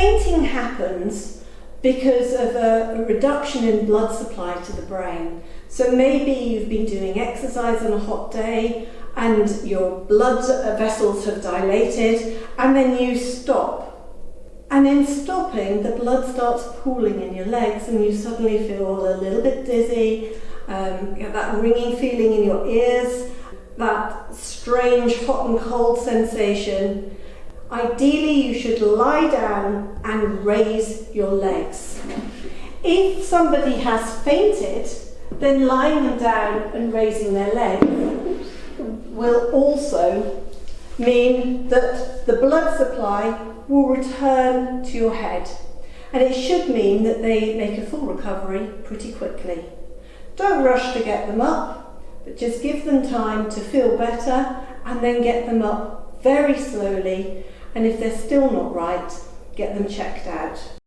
fainting happens because of a reduction in blood supply to the brain. So maybe you've been doing exercise on a hot day and your blood vessels have dilated, and then you stop. And in stopping, the blood starts pooling in your legs and you suddenly feel a little bit dizzy, you get that ringing feeling in your ears, that strange hot and cold sensation. Ideally, you should lie down and raise your legs. If somebody has fainted, then lying them down and raising their legs will also mean that the blood supply will return to your head. And it should mean that they make a full recovery pretty quickly. Don't rush to get them up, but just give them time to feel better and then get them up very slowly. And if they're still not right, get them checked out.